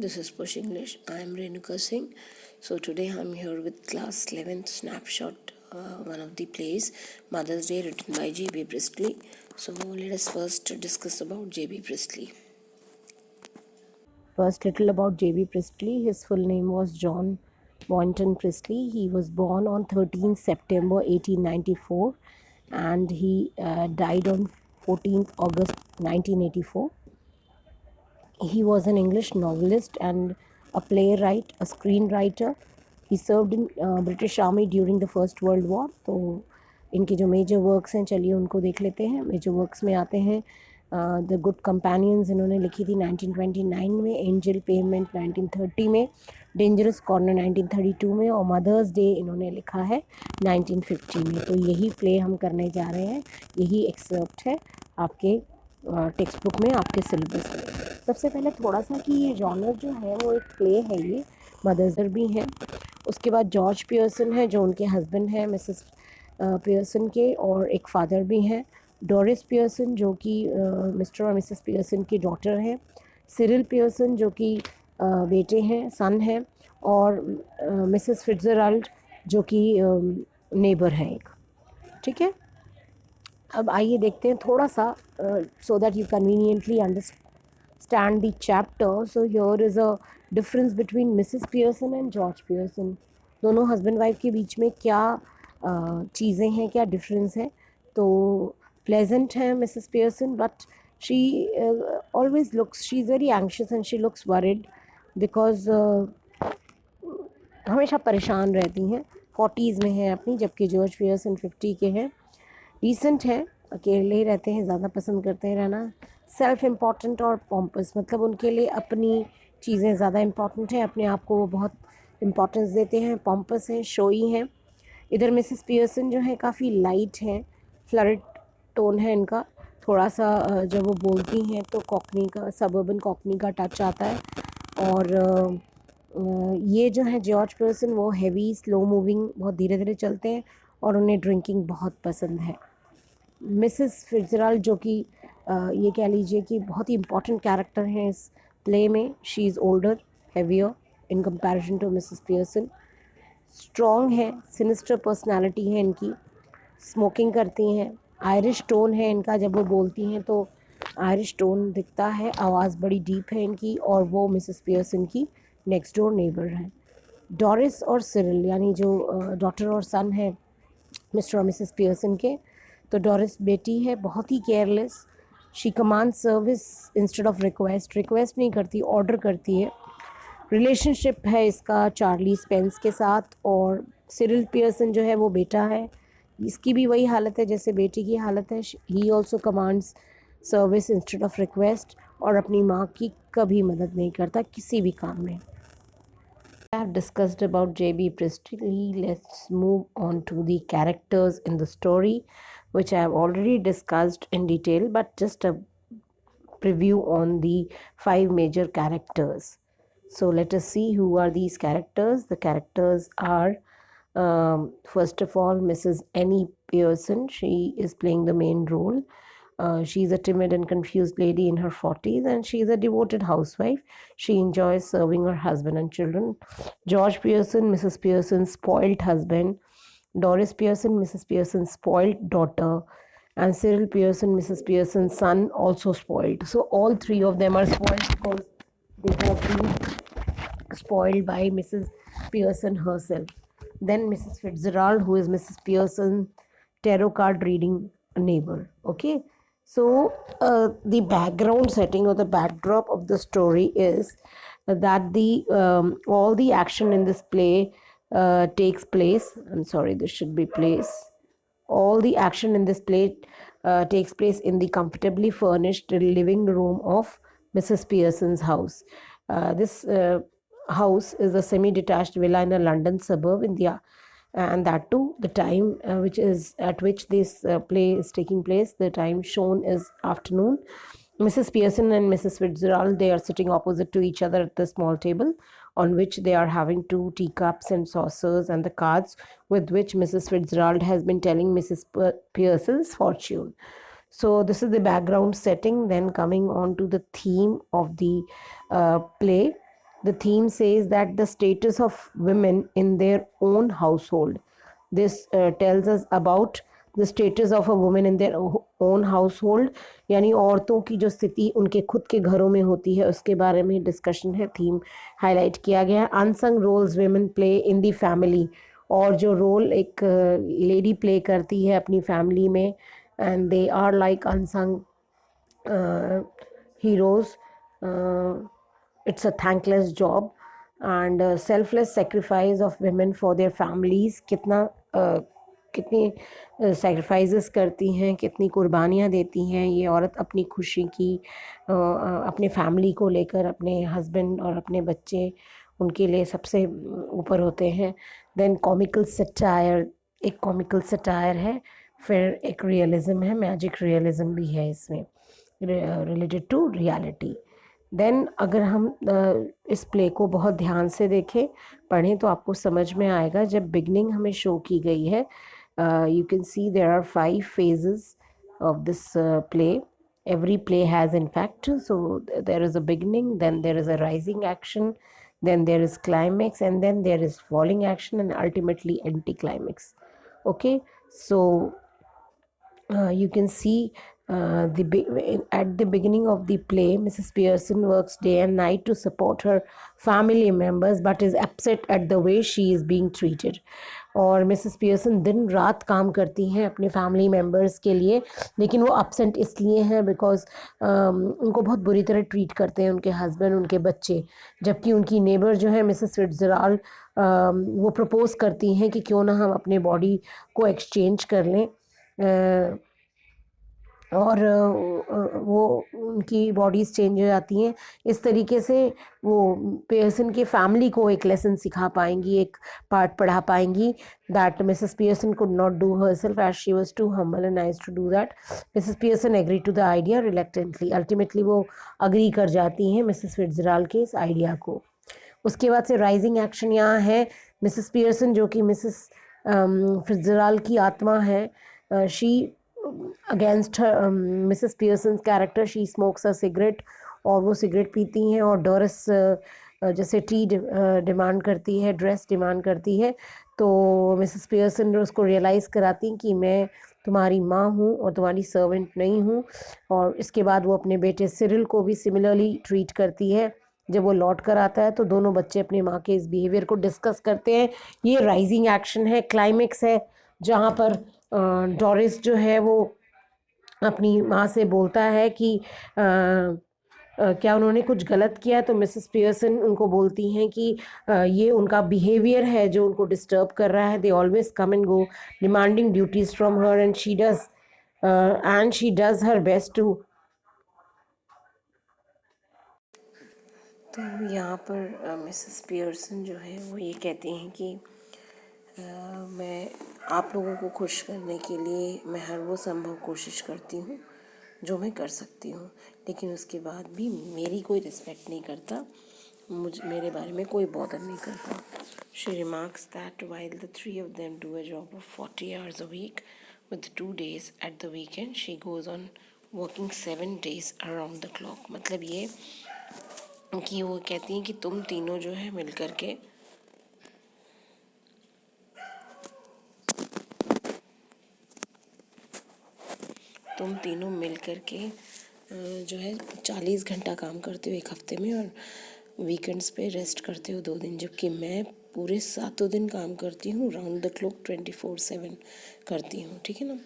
this is Push English. I am Renuka Singh. So today I'm here with class 11th snapshot, one of the plays, Mother's Day, written by J.B. Priestley. So let us first discuss about J.B. Priestley. First, little about J.B. Priestley. His full name was John Boynton Priestley. He was born on 13th September 1894 and he died on 14th August 1984. He was an English novelist and a playwright, a screenwriter. He served in British Army during the First World War. तो इनके जो major works हैं चलिए उनको देख लेते हैं. Major works में आते हैं द गुड कंपेनियंस इन्होंने लिखी थी 1929 में, एंजल पेमेंट 1930 में, डेंजरस कॉर्नर 1932 में और मदर्स डे इन्होंने लिखा है 1950 में. तो यही प्ले हम करने जा रहे हैं, यही एक्सर्प्ट है आपके टेक्स्ट बुक में, आपके सिलेबस में. सबसे पहले थोड़ा सा कि ये जॉनर जो है वो एक प्ले है, ये मदर्स भी हैं. उसके बाद जॉर्ज पियर्सन है जो उनके हस्बैंड हैं मिसेस पियर्सन के, और एक फादर भी हैं डोरिस पियर्सन जो कि मिस्टर और मिसेस पियर्सन की डॉटर हैं. सिरिल पियर्सन जो कि बेटे हैं, सन हैं, और मिसेस फिट्जराल्ड जो कि नेबर है एक. ठीक है, अब आइए देखते हैं थोड़ा सा so that you conveniently understand the chapter. So here is a difference between Mrs Pearson and George Pearson. दोनों हस्बैंड वाइफ के बीच में क्या चीज़ें हैं, क्या डिफरेंस है. तो प्लेजेंट है Mrs Pearson, but she always looks, she is very anxious and she looks worried because हमेशा परेशान रहती हैं. 40s में हैं अपनी, जबकि जॉर्ज पियर्सन 50 के हैं. डिसेंट हैं, अकेले ही रहते हैं, ज़्यादा पसंद करते हैं रहना. सेल्फ इम्पॉर्टेंट और पॉम्पस, मतलब उनके लिए अपनी चीज़ें ज़्यादा इम्पॉर्टेंट हैं, अपने आप को वो बहुत इम्पॉर्टेंस देते हैं. पॉम्पस हैं, शोई हैं. इधर मिसेस पियर्सन जो है काफ़ी लाइट हैं, फ्लरिट टोन है इनका. थोड़ा सा जब वो बोलती हैं तो कॉकनी का, सबर्बन कॉकनी का टच आता है. और ये जो है जॉर्ज पियर्सन वो हैवी, स्लो मूविंग, बहुत धीरे धीरे चलते हैं और उन्हें ड्रिंकिंग बहुत पसंद है. मिसेस फिट्जराल्ड जो कि ये कह लीजिए कि बहुत ही इम्पॉर्टेंट कैरेक्टर हैं इस प्ले में. She is older, heavier in comparison to Mrs Pearson. Strong है, सिनिस्टर पर्सनालिटी है इनकी, स्मोकिंग करती हैं, आयरिश टोन है इनका. जब वो बोलती हैं तो आयरिश टोन दिखता है, आवाज़ बड़ी डीप है इनकी, और वो मिसेस पियर्सन की नेक्स्ट डोर नेबर हैं. डोरिस और सिरिल यानी जो डॉटर और सन है मिस्टर और मिसेस पियर्सन के. तो डोरिस बेटी है, बहुत ही careless. She command service instead of request, request नहीं करती, ऑर्डर करती है. रिलेशनशिप है इसका चार्ली स्पेंस के साथ. और सिरिल पियर्सन जो है वो बेटा है, इसकी भी वही हालत है जैसे बेटी की हालत है. He also commands service instead of request, और अपनी माँ की कभी मदद नहीं करता किसी भी काम में. I have discussed about J.B. Priestley. Let's move on to the characters in the story, which I have already discussed in detail, but just a preview on the 5 major characters. So let us see who are these characters. The characters are, first of all, Mrs. Annie Pearson. She is playing the main role. She's a timid and confused lady in her 40s, and she's a devoted housewife. She enjoys serving her husband and children. George Pearson, Mrs. Pearson's spoiled husband. Doris Pearson, Mrs. Pearson's spoiled daughter. And Cyril Pearson, Mrs. Pearson's son, also spoiled. So all three of them are spoiled because they have been spoiled by Mrs. Pearson herself. Then Mrs. Fitzgerald, who is Mrs. Pearson's tarot card reading neighbor. Okay. So the background setting or the backdrop of the story is that the all the action in this play takes place. I'm sorry, this should be place. All the action in this play takes place in the comfortably furnished living room of Mrs. Pearson's house. This house is a semi-detached villa in a London suburb in the and that too the time which is at which this play is taking place, the time shown is afternoon. Mrs. Pearson and Mrs. Fitzgerald, they are sitting opposite to each other at the small table on which they are having 2 teacups and saucers and the cards with which Mrs. Fitzgerald has been telling Mrs. Pearson's fortune. So this is the background setting. Then coming on to the theme of the play. The theme says that the status of women in their own household. This tells us about the status of a woman in their own household, यानी औरतों की जो स्थिति उनके खुद के घरों में होती है उसके बारे में डिस्कशन है, थीम हाईलाइट किया गया है. Unsung roles women play in the family, और जो रोल एक लेडी प्ले करती है अपनी फैमिली में, and they are like unsung heroes. It's a thankless job, and selfless sacrifice of women for their families. कितनी सेक्रीफाइसेस करती हैं, कितनी कुर्बानियाँ देती हैं ये औरत अपनी खुशी की, अपने फैमिली को लेकर. अपने हस्बैंड और अपने बच्चे उनके लिए सबसे ऊपर होते हैं. देन कॉमिकल सटायर, एक कॉमिकल सटायर है, फिर एक रियलिज्म है, मैजिक रियलिज्म भी है इसमें रिलेटेड टू रियलिटी. देन अगर हम इस प्ले को बहुत ध्यान से देखें, पढ़ें, तो आपको समझ में आएगा. जब बिगनिंग हमें शो की गई है, you can see there are 5 phases of this play. Every play has, in fact, so there is a beginning, then there is a rising action, then there is climax, and then there is falling action, and ultimately anticlimax. Okay, so you can see at the beginning of the play, Mrs. Pearson works day and night to support her family members but is upset at the way she is being treated. और Mrs Pearson दिन रात काम करती हैं अपने family members के लिए, लेकिन वो अपसेंट इसलिए हैं बिकॉज उनको बहुत बुरी तरह ट्रीट करते हैं उनके हस्बैंड, उनके बच्चे. जबकि उनकी नेबर जो है मिसेस फिट्जराल्ड, वो प्रपोज करती हैं कि क्यों ना हम अपने बॉडी को एक्सचेंज कर लें, और वो उनकी बॉडीज़ चेंज हो जाती हैं. इस तरीके से वो पियर्सन की फैमिली को एक लेसन सिखा पाएंगी, एक पार्ट पढ़ा पाएंगी. That Mrs Pearson could not do herself as she was too humble and nice to do that. Mrs Pearson agree to the idea reluctantly. Ultimately वो अग्री कर जाती हैं मिसेस फिट्जराल्ड के इस आइडिया को. उसके बाद से राइजिंग एक्शन यहाँ है. मिसेस पियर्सन जो कि मिसेस फिट्जराल्ड की आत्मा है, she against Mrs Pearson's character she smokes a cigarette, और वो सिगरेट पीती हैं और डोरिस जैसे टी डिमांड करती है, ड्रेस डिमांड करती है. तो मिसेस पियर्सन उसको रियलाइज़ कराती कि मैं तुम्हारी माँ हूँ और तुम्हारी सर्वेंट नहीं हूँ. और इसके बाद वो अपने बेटे सिरिल को भी सिमिलरली ट्रीट करती है. जब वो लौट कर आता है तो दोनों बच्चे अपनी माँ के इस बिहेवियर को डिस्कस करते हैं. ये राइजिंग एक्शन है, क्लाइमेक्स है, जहाँ पर डोरिस जो है वो अपनी माँ से बोलता है कि क्या उन्होंने कुछ गलत किया. तो मिसेस पियर्सन उनको बोलती हैं कि ये उनका बिहेवियर है जो उनको डिस्टर्ब कर रहा है. They always come and go demanding duties from her, and she does her best to. तो यहाँ पर मिसेस पियर्सन जो है वो ये कहती हैं कि मैं आप लोगों को खुश करने के लिए मैं हर वो संभव कोशिश करती हूँ जो मैं कर सकती हूँ, लेकिन उसके बाद भी मेरी कोई रिस्पेक्ट नहीं करता, मेरे बारे में कोई बॉदर नहीं करता. She remarks that while the three of them do a job of 40 hours a week with 2 days at the weekend, she goes on working 7 days around the clock. मतलब ये कि वो कहती हैं कि तुम तीनों जो है मिल कर के जो है 40 घंटा काम करते हो एक हफ्ते में, और वीकेंड्स पे रेस्ट करते हो 2 दिन, जबकि मैं पूरे 7 दिन काम करती हूँ, राउंड द क्लॉक 24/7 करती हूँ. ठीक है ना.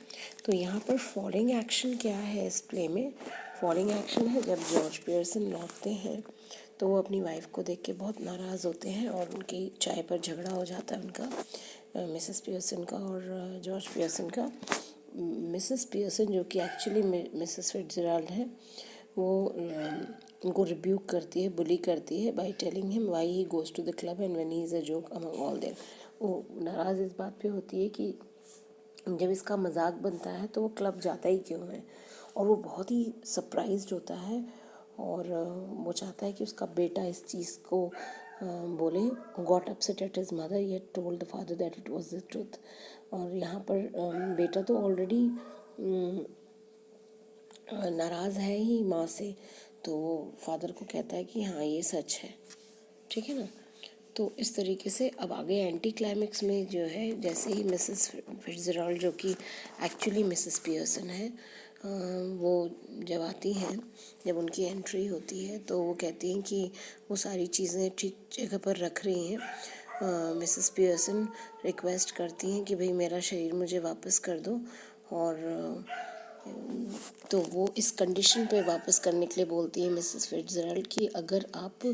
तो यहाँ पर फॉलिंग एक्शन क्या है इस प्ले में? फॉलिंग एक्शन है जब जॉर्ज पियर्सन लौटते हैं तो वो अपनी वाइफ को देख के बहुत नाराज़ होते हैं और उनकी चाय पर झगड़ा हो जाता है उनका, मिसेस पियर्सन का और जॉर्ज पियर्सन का. मिसेस पियर्सन जो कि एक्चुअली मिसेस फिट्जराल्ड है, वो उनको रिब्यूक करती है, बुली करती है by telling him why he goes to the club and when he is a joke among all there. वो नाराज़ इस बात पे होती है कि जब इसका मजाक बनता है तो वो क्लब जाता ही क्यों है, और वो बहुत ही सरप्राइज्ड होता है और वो चाहता है कि उसका बेटा इस चीज़ को बोले. Got upset at his mother yet told the father that it was the truth. और यहाँ पर बेटा तो ऑलरेडी नाराज़ है ही माँ से, तो वो फादर को कहता है कि हाँ ये सच है ठीक है ना। तो इस तरीके से अब आगे एंटी क्लाइमेक्स में जो है, जैसे ही मिसेस फिट्जराल्ड, जो कि एक्चुअली मिसेस पियर्सन है, वो जब आती हैं, जब उनकी एंट्री होती है तो वो कहती हैं कि वो सारी चीज़ें ठीक जगह पर रख रही हैं। मिसेस पियर्सन रिक्वेस्ट करती हैं कि भाई मेरा शरीर मुझे वापस कर दो, और तो वो इस कंडीशन पे वापस करने के लिए बोलती है मिसेस फिट्जराल्ड कि अगर आप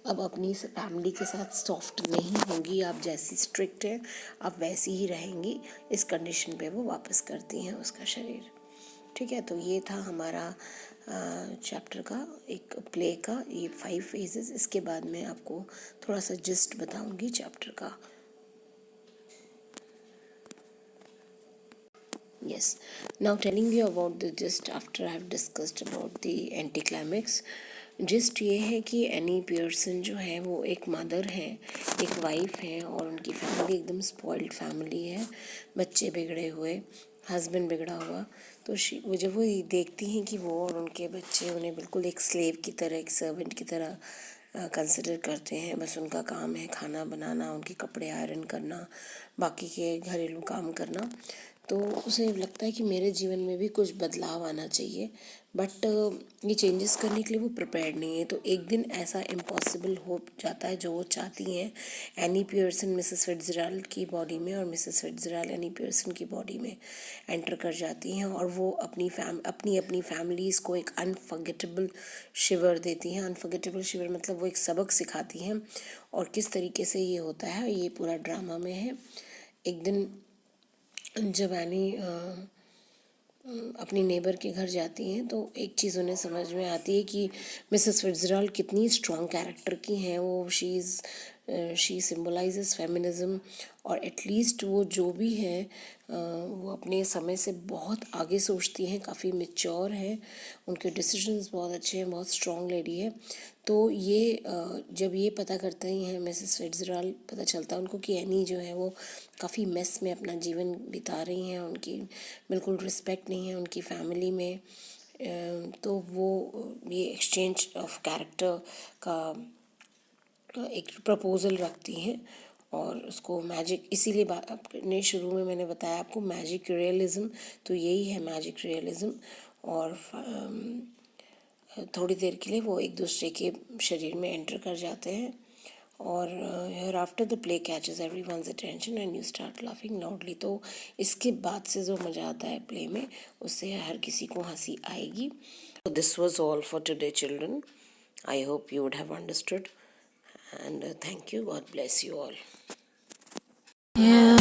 अब अपनी फैमिली के साथ सॉफ्ट नहीं होंगी, आप जैसी स्ट्रिक्ट हैं आप वैसी ही रहेंगी, इस कंडीशन पे वो वापस करती हैं उसका शरीर। ठीक है, तो ये था हमारा चैप्टर का, एक प्ले का ये 5 फेजेस। इसके बाद मैं आपको थोड़ा सा जिस्ट बताऊंगी चैप्टर का। Yes. Now telling you about the gist after I have discussed about the anticlimax. Gist ये है कि एनी पियर्सन जो है वो एक मदर है, एक वाइफ है, और उनकी फैमिली एकदम स्पॉइल्ड फैमिली है, बच्चे बिगड़े हुए, हस्बैंड बिगड़ा हुआ। तो वो जब वो देखती हैं कि वो और उनके बच्चे उन्हें बिल्कुल एक स्लेव की तरह, एक सर्वेंट की तरह कंसिडर करते हैं, बस उनका काम है खाना बनाना, उनके कपड़े आयरन करना, बाकी के घरेलू काम करना, तो उसे लगता है कि मेरे जीवन में भी कुछ बदलाव आना चाहिए, बट ये चेंजेस करने के लिए वो प्रिपेयर्ड नहीं है। तो एक दिन ऐसा इम्पॉसिबल हो जाता है जो वो चाहती हैं। एनी पियर्सन मिसेस फिट्जराल्ड की बॉडी में और मिसेस फिट्जराल्ड एनी पियर्सन की बॉडी में एंटर कर जाती हैं, और वो अपनी अपनी फैमिलीज़ को एक अनफर्गेटेबल शिवर देती हैं। अनफर्गेटेबल शिवर मतलब वो एक सबक सिखाती हैं, और किस तरीके से ये होता है ये पूरा ड्रामा में है। एक दिन जब एनी अपनी नेबर के घर जाती हैं तो एक चीज़ उन्हें समझ में आती है कि मिसेस फिट्जराल्ड कितनी स्ट्रॉन्ग कैरेक्टर की हैं। वो शी सिम्बलाइजेस फेमिनिज़म, और एटलीस्ट वो जो भी है वो अपने समय से बहुत आगे सोचती हैं, काफ़ी मैच्योर हैं, उनके डिसीजंस बहुत अच्छे हैं, बहुत स्ट्रॉन्ग लेडी है। तो ये जब ये पता करते ही हैं मिसेस फिट्जराल्ड, पता चलता है उनको कि एनी जो है वो काफ़ी मेस में अपना जीवन बिता रही हैं, उनकी बिल्कुल रिस्पेक्ट नहीं है उनकी फैमिली में। तो वो ये एक्सचेंज ऑफ कैरेक्टर का एक प्रपोज़ल रखती हैं, और उसको मैजिक, इसीलिए अपने शुरू में मैंने बताया आपको मैजिक रियलिज़म, तो यही है मैजिक रियलिज़म। और थोड़ी देर के लिए वो एक दूसरे के शरीर में एंटर कर जाते हैं, और here after the play catches everyone's attention and you start laughing loudly. तो इसके बाद से जो मज़ा आता है प्ले में, उससे हर किसी को हंसी आएगी। This was all for today children. I hope you would have understood, and thank you. God bless you all. Yeah.